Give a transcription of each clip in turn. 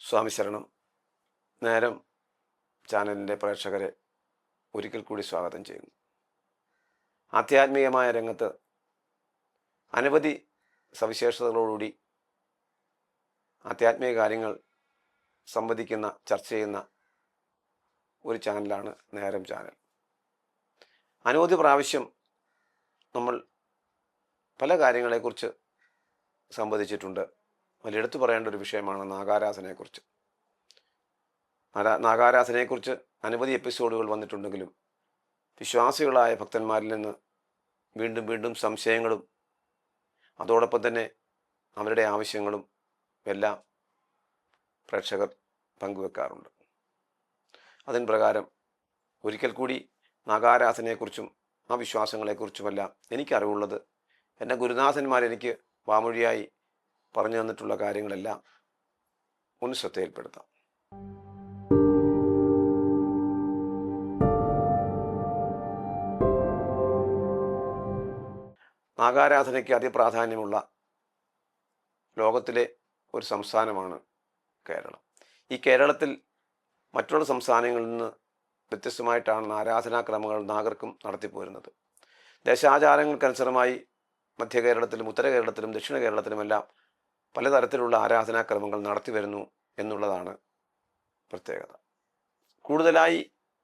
സ്വാമി ശരണം. നേരം ചാനലിൻ്റെ പ്രേക്ഷകരെ ഒരിക്കൽ കൂടി സ്വാഗതം ചെയ്യുന്നു. ആധ്യാത്മികമായ രംഗത്ത് അനവധി സവിശേഷതകളോടുകൂടി ആധ്യാത്മിക കാര്യങ്ങൾ സംവദിക്കുന്ന, ചർച്ച ചെയ്യുന്ന ഒരു ചാനലാണ് നേരം ചാനൽ. അനവധി പ്രാവശ്യം നമ്മൾ പല കാര്യങ്ങളെക്കുറിച്ച് സംവദിച്ചിട്ടുണ്ട്. അതിലെടുത്തു പറയേണ്ട ഒരു വിഷയമാണ് നാഗാരാധനയെക്കുറിച്ച്. നാഗാരാധനയെക്കുറിച്ച് അനവധി എപ്പിസോഡുകൾ വന്നിട്ടുണ്ടെങ്കിലും വിശ്വാസികളായ ഭക്തന്മാരിൽ നിന്ന് വീണ്ടും വീണ്ടും സംശയങ്ങളും അതോടൊപ്പം തന്നെ അവരുടെ ആവശ്യങ്ങളും എല്ലാം പ്രേക്ഷകർ പങ്കുവെക്കാറുണ്ട്. അതിന് പ്രകാരം ഒരിക്കൽ കൂടി നാഗാരാധനയെക്കുറിച്ചും ആ വിശ്വാസങ്ങളെക്കുറിച്ചുമെല്ലാം എനിക്കറിവുള്ളത് എൻ്റെ ഗുരുനാഥന്മാരെനിക്ക് വാമൊഴിയായി പറഞ്ഞു തന്നിട്ടുള്ള കാര്യങ്ങളെല്ലാം ഒന്ന് ശ്രദ്ധയിൽപ്പെടുത്താം. നാഗാരാധനയ്ക്ക് അതിപ്രാധാന്യമുള്ള ലോകത്തിലെ ഒരു സംസ്ഥാനമാണ് കേരളം. ഈ കേരളത്തിൽ മറ്റുള്ള സംസ്ഥാനങ്ങളിൽ നിന്ന് വ്യത്യസ്തമായിട്ടാണ് ആരാധനാക്രമങ്ങൾ നാഗർക്കും നടത്തിപ്പോരുന്നത്. ദേശാചാരങ്ങൾക്കനുസൃതമായി മധ്യ കേരളത്തിലും ഉത്തര കേരളത്തിലും ദക്ഷിണ കേരളത്തിലുമെല്ലാം പലതരത്തിലുള്ള ആരാധനാക്രമങ്ങൾ നടത്തി വരുന്നു എന്നുള്ളതാണ് പ്രത്യേകത. കൂടുതലായി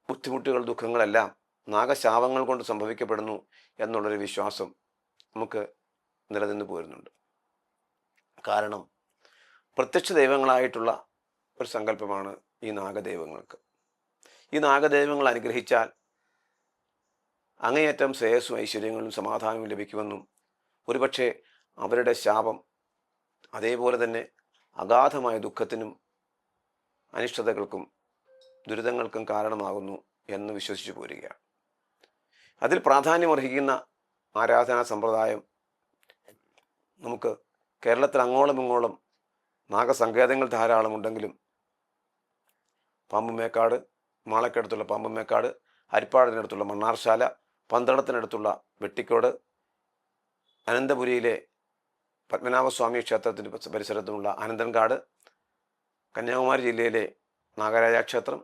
ബുദ്ധിമുട്ടുകൾ, ദുഃഖങ്ങളെല്ലാം നാഗശാപങ്ങൾ കൊണ്ട് സംഭവിക്കപ്പെടുന്നു എന്നുള്ളൊരു വിശ്വാസം നമുക്ക് നിലനിന്ന് പോരുന്നുണ്ട്. കാരണം പ്രത്യക്ഷ ദൈവങ്ങളായിട്ടുള്ള ഒരു സങ്കല്പമാണ് ഈ നാഗദൈവങ്ങൾക്ക്. ഈ നാഗദൈവങ്ങൾ അനുഗ്രഹിച്ചാൽ അങ്ങേയറ്റം ശ്രേയസ്സും ഐശ്വര്യങ്ങളും സമാധാനവും ലഭിക്കുമെന്നും ഒരുപക്ഷെ അവരുടെ ശാപം അതേപോലെ തന്നെ അഗാധമായ ദുഃഖത്തിനും അനിഷ്ടതകൾക്കും ദുരിതങ്ങൾക്കും കാരണമാകുന്നു എന്ന് വിശ്വസിച്ചു പോരുകയാണ്. അതിൽ പ്രാധാന്യമർഹിക്കുന്ന ആരാധനാ സമ്പ്രദായം നമുക്ക് കേരളത്തിൽ അങ്ങോളം ഇങ്ങോളം നാഗസങ്കേതങ്ങൾ ധാരാളമുണ്ടെങ്കിലും പാമ്പുമേക്കാട്, മാളക്കടുത്തുള്ള പാമ്പുമേക്കാട്, ഹരിപ്പാടിനടുത്തുള്ള മണ്ണാർശാല, പന്തളത്തിനടുത്തുള്ള വെട്ടിക്കോട്, അനന്തപുരിയിലെ പത്മനാഭസ്വാമി ക്ഷേത്രത്തിന് പരിസരത്തുമുള്ള അനന്തൻകാട്, കന്യാകുമാരി ജില്ലയിലെ നാഗരാജ ക്ഷേത്രം,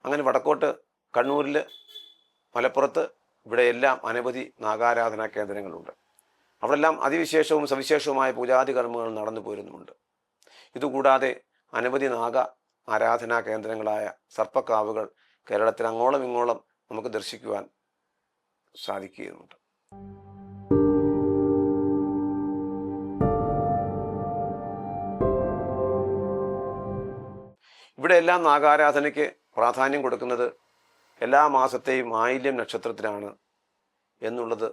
അങ്ങനെ വടക്കോട്ട് കണ്ണൂരിൽ, മലപ്പുറത്ത്, ഇവിടെയെല്ലാം അനവധി നാഗാരാധനാ കേന്ദ്രങ്ങളുണ്ട്. അവിടെല്ലാം അതിവിശേഷവും സവിശേഷവുമായ പൂജാതി കർമ്മങ്ങൾ നടന്നു പോരുന്നുമുണ്ട്. ഇതുകൂടാതെ അനവധി നാഗ ആരാധനാ കേന്ദ്രങ്ങളായ സർപ്പക്കാവുകൾ കേരളത്തിൽ അങ്ങോളം ഇങ്ങോളം നമുക്ക് ദർശിക്കുവാൻ സാധിക്കുകയുമുണ്ട്. ഇവിടെയെല്ലാം നാഗാരാധനയ്ക്ക് പ്രാധാന്യം കൊടുക്കുന്നത് എല്ലാ മാസത്തെയും ആയില്യം നക്ഷത്രത്തിലാണ് എന്നുള്ളത്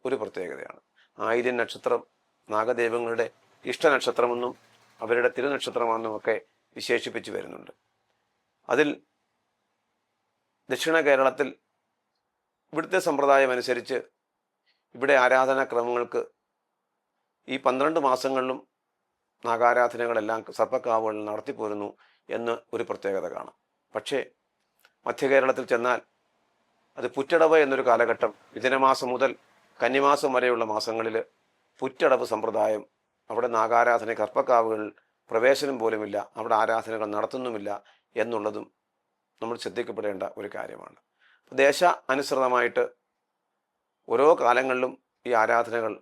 ഒരു പ്രത്യേകതയാണ്. ആയില്യം നക്ഷത്രം നാഗദൈവങ്ങളുടെ ഇഷ്ടനക്ഷത്രമെന്നും അവരുടെ തിരുനക്ഷത്രമെന്നും ഒക്കെ വിശേഷിപ്പിച്ച് വരുന്നുണ്ട്. അതിൽ ദക്ഷിണ കേരളത്തിൽ ഇവിടുത്തെ സമ്പ്രദായം അനുസരിച്ച് ഇവിടെ ആരാധനാക്രമങ്ങൾക്ക് ഈ 12 മാസങ്ങളിലും നാഗാരാധനകളെല്ലാം സർപ്പക്കാവുകളിൽ നടത്തിപ്പോരുന്നു എന്ന് ഒരു പ്രത്യേകത കാണാം. പക്ഷേ മധ്യകേരളത്തിൽ ചെന്നാൽ അത് പുറ്റടവ് എന്നൊരു കാലഘട്ടം, മിഥുനമാസം മുതൽ കന്നിമാസം വരെയുള്ള മാസങ്ങളിൽ പുറ്റടവ് സമ്പ്രദായം, അവിടെ നാഗാരാധന സർപ്പക്കാവുകളിൽ പ്രവേശനം പോലുമില്ല, അവിടെ ആരാധനകൾ നടത്തുന്നുമില്ല എന്നുള്ളതും നമ്മൾ ശ്രദ്ധിക്കപ്പെടേണ്ട ഒരു കാര്യമാണ്. ദേശ അനുസൃതമായിട്ട് ഓരോ കാലങ്ങളിലും ഈ ആരാധനകൾ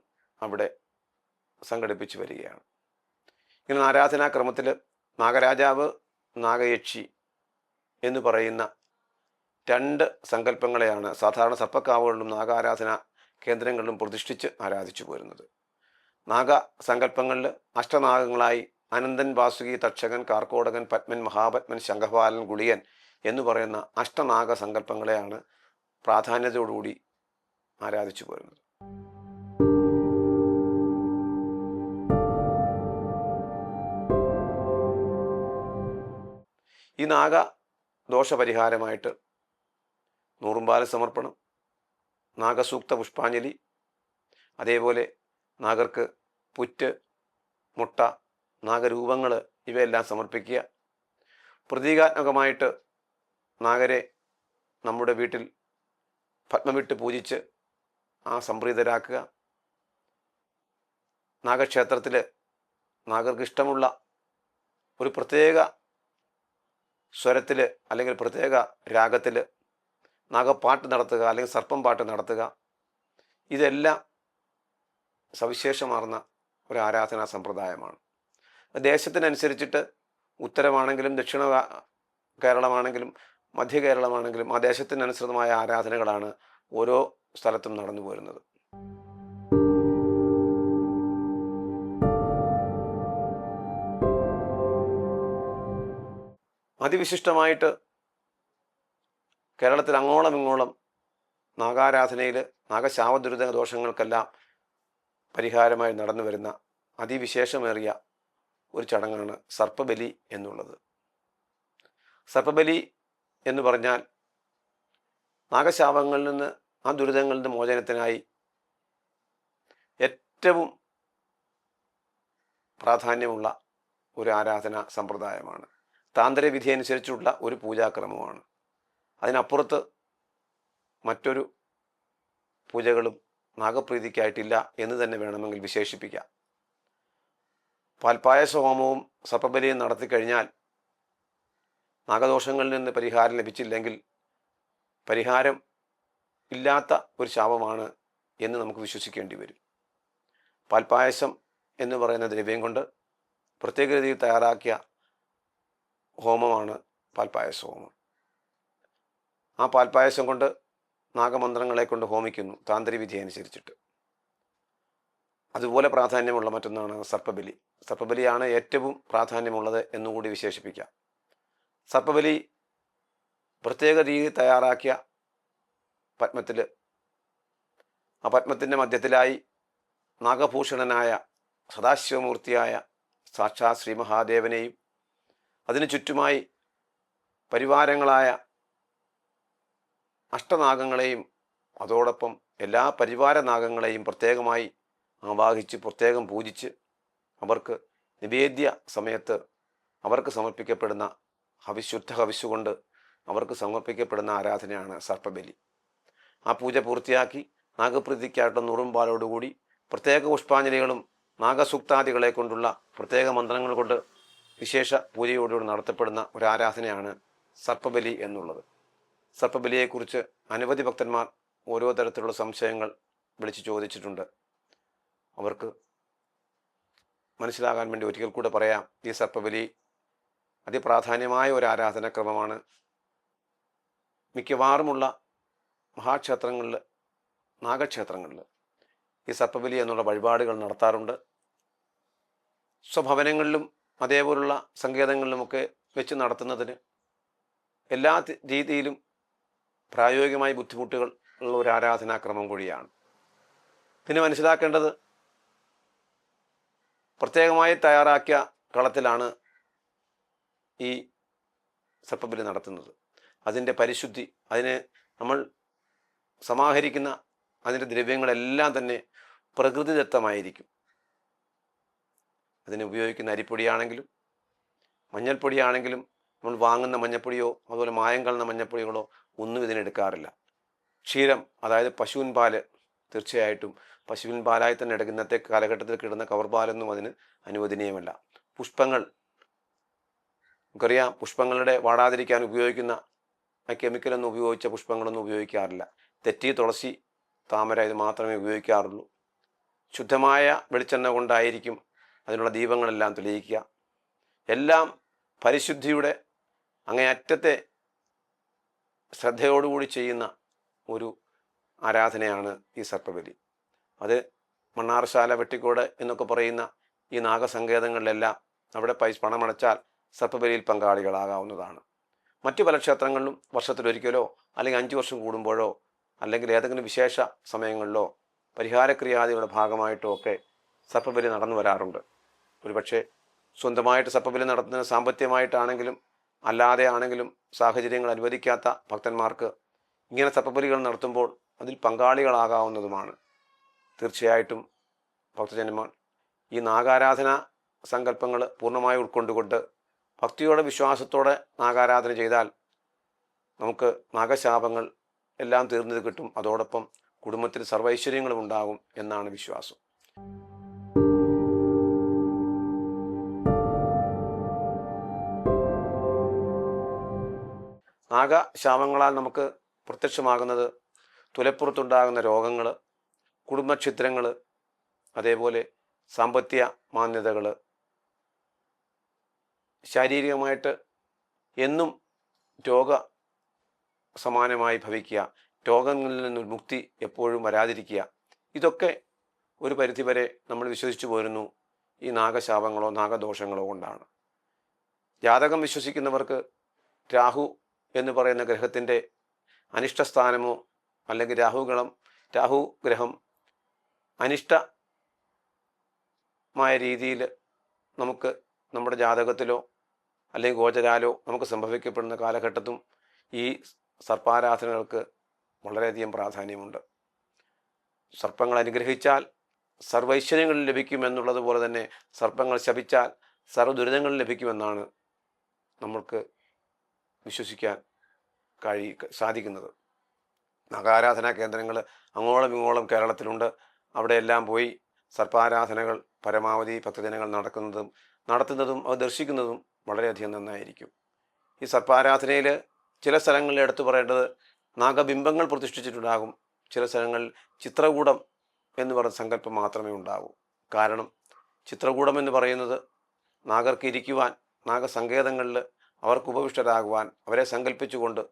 അവിടെ സംഘടിപ്പിച്ചു വരികയാണ്. ഇങ്ങനെ ആരാധനാക്രമത്തിൽ നാഗരാജാവ്, നാഗയക്ഷി എന്ന് പറയുന്ന 2 സങ്കല്പങ്ങളെയാണ് സാധാരണ സർപ്പക്കാവുകളിലും നാഗാരാധന കേന്ദ്രങ്ങളിലും പ്രതിഷ്ഠിച്ച് ആരാധിച്ചു പോരുന്നത്. നാഗസങ്കല്പങ്ങളിൽ അഷ്ടനാഗങ്ങളായി അനന്തൻ, വാസുകി, തക്ഷകൻ, കാർക്കോടകൻ, പത്മൻ, മഹാപത്മൻ, ശംഖപാലൻ, ഗുളിയൻ എന്ന് പറയുന്ന അഷ്ടനാഗ സങ്കല്പങ്ങളെയാണ് പ്രാധാന്യത്തോടുകൂടി ആരാധിച്ചു പോരുന്നത്. ഈ നാഗ ദോഷപരിഹാരമായിട്ട് നൂറുംപാല സമർപ്പണം, നാഗസൂക്ത പുഷ്പാഞ്ജലി, അതേപോലെ നാഗർക്ക് പുറ്റ്, മുട്ട, നാഗരൂപങ്ങൾ ഇവയെല്ലാം സമർപ്പിക്കുക. പ്രതീകാത്മകമായിട്ട് നാഗരെ നമ്മുടെ വീട്ടിൽ പത്മമിട്ട് പൂജിച്ച് ആ സംപ്രീതരാക്കുക. നാഗക്ഷേത്രത്തിൽ നാഗർക്ക് ഇഷ്ടമുള്ള ഒരു പ്രത്യേക സ്വരത്തിൽ അല്ലെങ്കിൽ പ്രത്യേക രാഗത്തിൽ നാഗപ്പാട്ട് നടത്തുക അല്ലെങ്കിൽ സർപ്പം പാട്ട് നടത്തുക, ഇതെല്ലാം സവിശേഷമാർന്ന ഒരു ആരാധനാ സമ്പ്രദായമാണ്. ദേശത്തിനനുസരിച്ചിട്ട് ഉത്തരമാണെങ്കിലും ദക്ഷിണ കേരളമാണെങ്കിലും മധ്യ കേരളമാണെങ്കിലും ആ ദേശത്തിനനുസൃതമായ ആരാധനകളാണ് ഓരോ സ്ഥലത്തും നടന്നു പോരുന്നത്. അതിവിശിഷ്ടമായിട്ട് കേരളത്തിൽ അങ്ങോളം ഇങ്ങോളം നാഗാരാധനയിൽ നാഗശാപദുരിത ദോഷങ്ങൾക്കെല്ലാം പരിഹാരമായി നടന്നു വരുന്ന അതിവിശേഷമേറിയ ഒരു ചടങ്ങാണ് സർപ്പബലി എന്നുള്ളത്. സർപ്പബലി എന്ന് പറഞ്ഞാൽ നാഗശാപങ്ങളിൽ നിന്ന്, ആ ദുരിതങ്ങളിൽ നിന്ന് മോചനത്തിനായി ഏറ്റവും പ്രാധാന്യമുള്ള ഒരു ആരാധനാ സമ്പ്രദായമാണ്. താന്ത്രവിധി അനുസരിച്ചുള്ള ഒരു പൂജാക്രമമാണ്. അതിനപ്പുറത്ത് മറ്റൊരു പൂജകളും നാഗപ്രീതിക്കായിട്ടില്ല എന്ന് തന്നെ വേണമെങ്കിൽ വിശേഷിപ്പിക്കാം. പാൽപ്പായസ ഹോമവും സർപ്പബലിയും നടത്തിക്കഴിഞ്ഞാൽ നാഗദോഷങ്ങളിൽ നിന്ന് പരിഹാരം ലഭിച്ചില്ലെങ്കിൽ പരിഹാരം ഇല്ലാത്ത ഒരു ശാപമാണ് എന്ന് നമുക്ക് വിശ്വസിക്കേണ്ടി വരും. പാൽപ്പായസം എന്ന് പറയുന്ന ദ്രവ്യം കൊണ്ട് പ്രത്യേക രീതിയിൽ തയ്യാറാക്കിയ ഹോമമാണ് പാൽപ്പായസ ഹോമം. ആ പാൽപ്പായസം കൊണ്ട് നാഗമന്ത്രങ്ങളെ കൊണ്ട് ഹോമിക്കുന്നു താന്ത്രിവിധി അനുസരിച്ചിട്ട്. അതുപോലെ പ്രാധാന്യമുള്ള മറ്റൊന്നാണ് സർപ്പബലി. സർപ്പബലിയാണ് ഏറ്റവും പ്രാധാന്യമുള്ളത് എന്നുകൂടി വിശേഷിപ്പിക്കാം. സർപ്പബലി പ്രത്യേക രീതിയിൽ തയ്യാറാക്കിയ പത്മത്തിൽ, ആ പത്മത്തിൻ്റെ മധ്യത്തിലായി നാഗഭൂഷണനായ സദാശിവമൂർത്തിയായ സാക്ഷാത് ശ്രീ മഹാദേവനെയും അതിനു ചുറ്റുമായി പരിവാരങ്ങളായ അഷ്ടനാഗങ്ങളെയും അതോടൊപ്പം എല്ലാ പരിവാര നാഗങ്ങളെയും പ്രത്യേകമായി ആവാഹിച്ച് പ്രത്യേകം പൂജിച്ച് അവർക്ക് നിവേദ്യ സമയത്ത് അവർക്ക് സമർപ്പിക്കപ്പെടുന്ന ശുദ്ധ ഹവിസ്സുകൊണ്ട് അവർക്ക് സമർപ്പിക്കപ്പെടുന്ന ആരാധനയാണ് സർപ്പബലി. ആ പൂജ പൂർത്തിയാക്കി നാഗപ്രീതിക്കായിട്ടുള്ള നുറുമ്പാലോടുകൂടി പ്രത്യേക പുഷ്പാഞ്ജലികളും നാഗസൂക്താദികളെ കൊണ്ടുള്ള പ്രത്യേക മന്ത്രങ്ങൾ കൊണ്ട് വിശേഷ പൂജയോടുകൂടി നടത്തപ്പെടുന്ന ഒരു ആരാധനയാണ് സർപ്പബലി എന്നുള്ളത്. സർപ്പബലിയെക്കുറിച്ച് അനവധി ഭക്തന്മാർ ഓരോ തരത്തിലുള്ള സംശയങ്ങൾ വിളിച്ചു ചോദിച്ചിട്ടുണ്ട്. അവർക്ക് മനസ്സിലാകാൻ വേണ്ടി ഒരിക്കൽ കൂടെ പറയാം. ഈ സർപ്പബലി അതിപ്രാധാന്യമായ ഒരു ആരാധനാക്രമമാണ്. മിക്കവാറുമുള്ള മഹാക്ഷേത്രങ്ങളിൽ, നാഗക്ഷേത്രങ്ങളിൽ ഈ സർപ്പബലി എന്നുള്ള വഴിപാടുകൾ നടത്താറുണ്ട്. സ്വഭവനങ്ങളിലും അതേപോലുള്ള സങ്കേതങ്ങളിലുമൊക്കെ വെച്ച് നടത്തുന്നതിന് എല്ലാ രീതിയിലും പ്രായോഗികമായി ബുദ്ധിമുട്ടുകൾ ഉള്ള ഒരു ആരാധനാക്രമം കൂടിയാണ്. പിന്നെ മനസ്സിലാക്കേണ്ടത്, പ്രത്യേകമായി തയ്യാറാക്കിയ കളത്തിലാണ് ഈ സർപ്പബലി നടത്തുന്നത്. അതിൻ്റെ പരിശുദ്ധി, അതിന് നമ്മൾ സമാഹരിക്കുന്ന അതിൻ്റെ ദ്രവ്യങ്ങളെല്ലാം തന്നെ പ്രകൃതിദത്തമായിരിക്കും. അതിന് ഉപയോഗിക്കുന്ന അരിപ്പൊടിയാണെങ്കിലും മഞ്ഞൾപ്പൊടിയാണെങ്കിലും നമ്മൾ വാങ്ങുന്ന മഞ്ഞൾപ്പൊടിയോ അതുപോലെ മായം കലർന്ന മഞ്ഞൾപ്പൊടികളോ ഒന്നും ഇതിനെടുക്കാറില്ല. ക്ഷീരം, അതായത് പശുവിൻ പാല്, തീർച്ചയായിട്ടും പശുവിൻ പാലായി തന്നെ എടുക്കുന്ന ഇന്നത്തെ കാലഘട്ടത്തിൽ കിട്ടുന്ന കവർ പാലൊന്നും അതിന് അനുവദനീയമല്ല. പുഷ്പങ്ങൾ, നമുക്കറിയാം, പുഷ്പങ്ങളുടെ വാടാതിരിക്കാൻ ഉപയോഗിക്കുന്ന ആ കെമിക്കലൊന്നും ഉപയോഗിച്ച പുഷ്പങ്ങളൊന്നും ഉപയോഗിക്കാറില്ല. തെറ്റി, തുളസി, താമര ഇത് മാത്രമേ ഉപയോഗിക്കാറുള്ളൂ. ശുദ്ധമായ വെളിച്ചെണ്ണ കൊണ്ടായിരിക്കും അതിനുള്ള ദീപങ്ങളെല്ലാം തെളിയിക്കുക. എല്ലാം പരിശുദ്ധിയുടെ അങ്ങേയറ്റത്തെ ശ്രദ്ധയോടുകൂടി ചെയ്യുന്ന ഒരു ആരാധനയാണ് ഈ സർപ്പബലി. അത് മണ്ണാർശാല, വെട്ടിക്കോട് എന്നൊക്കെ പറയുന്ന ഈ നാഗസങ്കേതങ്ങളിലെല്ലാം അവിടെ പണമടച്ചാൽ സർപ്പബലിയിൽ പങ്കാളികളാകാവുന്നതാണ്. മറ്റു പല ക്ഷേത്രങ്ങളിലും വർഷത്തിലൊരിക്കലോ അല്ലെങ്കിൽ 5 വർഷം കൂടുമ്പോഴോ അല്ലെങ്കിൽ ഏതെങ്കിലും വിശേഷ സമയങ്ങളിലോ പരിഹാരക്രിയാദികളുടെ ഭാഗമായിട്ടോ ഒക്കെ സർപ്പബലി നടന്നു വരാറുണ്ട്. ഒരുപക്ഷെ സ്വന്തമായിട്ട് സർപ്പബലി നടത്തുന്ന സാമ്പത്തികമായിട്ടാണെങ്കിലും അല്ലാതെ ആണെങ്കിലും സാഹചര്യങ്ങൾ അനുവദിക്കാത്ത ഭക്തന്മാർക്ക് ഇങ്ങനെ സർപ്പബലികൾ നടത്തുമ്പോൾ അതിൽ പങ്കാളികളാകാവുന്നതുമാണ്. തീർച്ചയായിട്ടും ഭക്തജനന്മാർ ഈ നാഗാരാധന സങ്കല്പങ്ങൾ പൂർണ്ണമായി ഉൾക്കൊണ്ടുകൊണ്ട് ഭക്തിയോടെ വിശ്വാസത്തോടെ നാഗാരാധന ചെയ്താൽ നമുക്ക് നാഗശാപങ്ങൾ എല്ലാം തീർന്നത് കിട്ടും. അതോടൊപ്പം കുടുംബത്തിൽ സർവൈശ്വര്യങ്ങളും ഉണ്ടാകും എന്നാണ് വിശ്വാസം. നാഗശാപങ്ങളാൽ നമുക്ക് പ്രത്യക്ഷമാകുന്നത് തുലപ്പുറത്തുണ്ടാകുന്ന രോഗങ്ങൾ, കുടുംബഛിദ്രങ്ങൾ, അതേപോലെ സാമ്പത്തിക മാന്യതകൾ, ശാരീരികമായിട്ട് എന്നും രോഗ സമാനമായി ഭവിക്കുക, രോഗങ്ങളിൽ നിന്ന് മുക്തി എപ്പോഴും വരാതിരിക്കുക, ഇതൊക്കെ ഒരു പരിധിവരെ നമ്മൾ വിശ്വസിച്ചു പോരുന്നു ഈ നാഗശാപങ്ങളോ നാഗദോഷങ്ങളോ കൊണ്ടാണ്. ജാതകം വിശ്വസിക്കുന്നവർക്ക് രാഹു എന്ന് പറയുന്ന ഗ്രഹത്തിൻ്റെ അനിഷ്ടസ്ഥാനമോ അല്ലെങ്കിൽ രാഹു ഗ്രഹം അനിഷ്ടമായ രീതിയിൽ നമുക്ക് നമ്മുടെ ജാതകത്തിലോ അല്ലെങ്കിൽ ഗോചരാലോ നമുക്ക് സംഭവിക്കപ്പെടുന്ന കാലഘട്ടത്തും ഈ സർപ്പാരാധനകൾക്ക് വളരെയധികം പ്രാധാന്യമുണ്ട്. സർപ്പങ്ങൾ അനുഗ്രഹിച്ചാൽ സർവൈശ്വര്യങ്ങൾ ലഭിക്കുമെന്നുള്ളതുപോലെ തന്നെ സർപ്പങ്ങൾ ശപിച്ചാൽ സർവ്വദുരിതങ്ങൾ ലഭിക്കുമെന്നാണ് നമ്മൾക്ക് വിശ്വസിക്കാൻ സാധിക്കുന്നത്. നാഗാരാധനാ കേന്ദ്രങ്ങൾ അങ്ങോളം ഇങ്ങോളം കേരളത്തിലുണ്ട്. അവിടെയെല്ലാം പോയി സർപ്പാരാധനകൾ പരമാവധി ഭക്തജനങ്ങൾ നടത്തുന്നതും അത് ദർശിക്കുന്നതും വളരെയധികം നന്നായിരിക്കും. ഈ സർപ്പാരാധനയിൽ ചില സ്ഥലങ്ങളിൽ എടുത്തു പറയേണ്ടത് നാഗബിംബങ്ങൾ പ്രതിഷ്ഠിച്ചിട്ടുണ്ടാകും. ചില സ്ഥലങ്ങളിൽ ചിത്രകൂടം എന്ന് പറയുന്ന സങ്കല്പം മാത്രമേ ഉണ്ടാകൂ. കാരണം ചിത്രകൂടം എന്ന് പറയുന്നത് നാഗർക്ക് ഇരിക്കുവാൻ, നാഗസങ്കേതങ്ങളിൽ അവർക്ക് ഉപവിഷ്ടരാകുവാൻ അവരെ സങ്കല്പിച്ചുകൊണ്ട്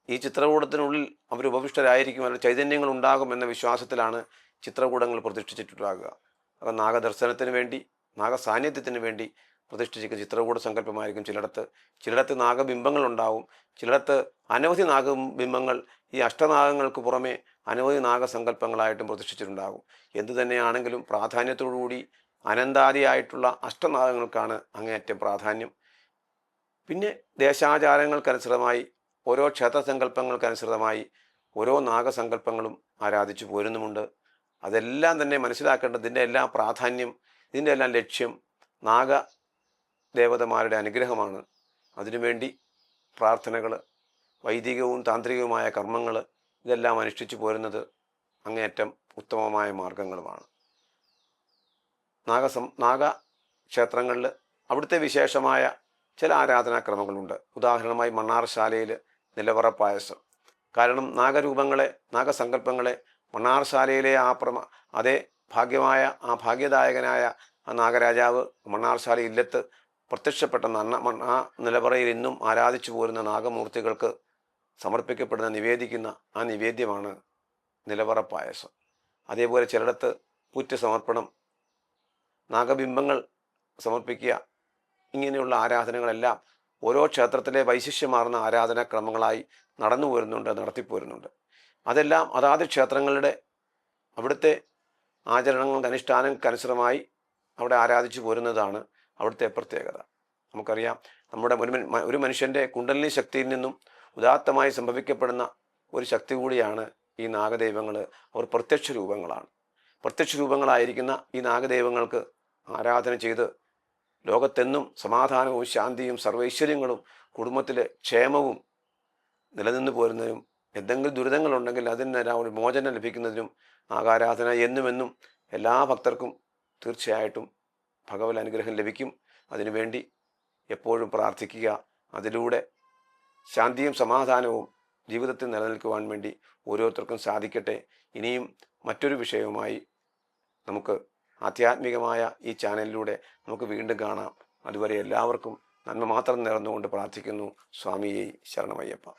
ഈ ചിത്രകൂടത്തിനുള്ളിൽ അവർ ഉപവിഷ്ടരായിരിക്കും, ചൈതന്യങ്ങൾ ഉണ്ടാകും എന്ന വിശ്വാസത്തിലാണ് ചിത്രകൂടങ്ങൾ പ്രതിഷ്ഠിച്ചിട്ടുണ്ടാകുക. അത് നാഗദർശനത്തിന് വേണ്ടി, നാഗസാന്നിധ്യത്തിന് വേണ്ടി പ്രതിഷ്ഠിച്ചിരിക്കുന്ന ചിത്രകൂട സങ്കല്പമായിരിക്കും. ചിലയിടത്ത് നാഗബിംബങ്ങളുണ്ടാവും, ചിലയിടത്ത് അനവധി നാഗബിംബങ്ങൾ ഈ അഷ്ടനാഗങ്ങൾക്ക് പുറമെ അനവധി നാഗസങ്കല്പങ്ങളായിട്ടും പ്രതിഷ്ഠിച്ചിട്ടുണ്ടാകും. എന്തു തന്നെയാണെങ്കിലും പ്രാധാന്യത്തോടുകൂടി അനന്താദിയായിട്ടുള്ള അഷ്ടനാഗങ്ങൾക്കാണ് അങ്ങേയറ്റം പ്രാധാന്യം. പിന്നെ ദേശാചാരങ്ങൾക്കനുസൃതമായി ഓരോ ക്ഷേത്രസങ്കല്പങ്ങൾക്കനുസൃതമായി ഓരോ നാഗസങ്കല്പങ്ങളും ആരാധിച്ചു പോരുന്നുമുണ്ട്. അതെല്ലാം തന്നെ മനസ്സിലാക്കേണ്ടത്, ഇതിൻ്റെ എല്ലാം പ്രാധാന്യം, ഇതിൻ്റെ എല്ലാം ലക്ഷ്യം നാഗദേവതമാരുടെ അനുഗ്രഹമാണ്. അതിനുവേണ്ടി പ്രാർത്ഥനകൾ, വൈദികവും താന്ത്രികവുമായ കർമ്മങ്ങൾ ഇതെല്ലാം അനുഷ്ഠിച്ചു പോരുന്നത് അങ്ങേയറ്റം ഉത്തമമായ മാർഗങ്ങളുമാണ്. നാഗക്ഷേത്രങ്ങളിൽ അവിടുത്തെ വിശേഷമായ ചില ആരാധനാക്രമങ്ങളുണ്ട്. ഉദാഹരണമായി മണ്ണാർശാലയിൽ നിലവറ പായസം. കാരണം നാഗരൂപങ്ങളെ, നാഗസങ്കല്പങ്ങളെ മണ്ണാർശാലയിലെ അതേ ഭാഗ്യദായകനായ ആ നാഗരാജാവ് മണ്ണാർശാല ഇല്ലത്ത് പ്രത്യക്ഷപ്പെട്ട ആ നിലവറയിൽ ഇന്നും ആരാധിച്ചു പോരുന്ന നാഗമൂർത്തികൾക്ക് സമർപ്പിക്കപ്പെടുന്ന നിവേദിക്കുന്ന ആ നിവേദ്യമാണ് നിലവറ പായസം. അതേപോലെ ചിലയിടത്ത് പുറ്റ് സമർപ്പണം, നാഗബിംബങ്ങൾ സമർപ്പിക്കുക, ഇങ്ങനെയുള്ള ആരാധനകളെല്ലാം ഓരോ ക്ഷേത്രത്തിലെ വൈശിഷ്ട്യമാർന്ന ആരാധനാക്രമങ്ങളായി നടത്തിപ്പോരുന്നുണ്ട്. അതെല്ലാം അതാത് ക്ഷേത്രങ്ങളുടെ അവിടുത്തെ ആചരണങ്ങൾക്ക്, അനുഷ്ഠാനങ്ങൾക്കനുസൃതമായി അവിടെ ആരാധിച്ചു പോരുന്നതാണ് അവിടുത്തെ പ്രത്യേകത. നമുക്കറിയാം, നമ്മുടെ ഒരു മനുഷ്യൻ്റെ കുണ്ടലിനി ശക്തിയിൽ നിന്നും ഉദാത്തമായി സംഭവിക്കപ്പെടുന്ന ഒരു ശക്തി കൂടിയാണ് ഈ നാഗദൈവങ്ങൾ. അവർ പ്രത്യക്ഷ രൂപങ്ങളാണ്. പ്രത്യക്ഷ രൂപങ്ങളായിരിക്കുന്ന ഈ നാഗദൈവങ്ങൾക്ക് ആരാധന ചെയ്ത് ലോകത്തെന്നും സമാധാനവും ശാന്തിയും സർവൈശ്വര്യങ്ങളും കുടുംബത്തിലെ ക്ഷേമവും നിലനിന്ന് പോരുന്നതിനും എന്തെങ്കിലും ദുരിതങ്ങളുണ്ടെങ്കിൽ അതിനെല്ലാം ഒരു മോചനം ലഭിക്കുന്നതിനും നാഗാരാധന എന്നുമെന്നും എല്ലാ ഭക്തർക്കും തീർച്ചയായിട്ടും ഭഗവത് അനുഗ്രഹം ലഭിക്കും. അതിനുവേണ്ടി എപ്പോഴും പ്രാർത്ഥിക്കുക. അതിലൂടെ ശാന്തിയും സമാധാനവും ജീവിതത്തിൽ നിലനിൽക്കുവാൻ വേണ്ടി ഓരോരുത്തർക്കും സാധിക്കട്ടെ. ഇനിയും മറ്റൊരു വിഷയവുമായി നമുക്ക് ആധ്യാത്മികമായ ഈ ചാനലിലൂടെ നമുക്ക് വീണ്ടും കാണാം. അതുവരെ എല്ലാവർക്കും നന്മ മാത്രം നേർന്നുകൊണ്ട് പ്രാർത്ഥിക്കുന്നു. സ്വാമിയെ ശരണമയ്യപ്പ.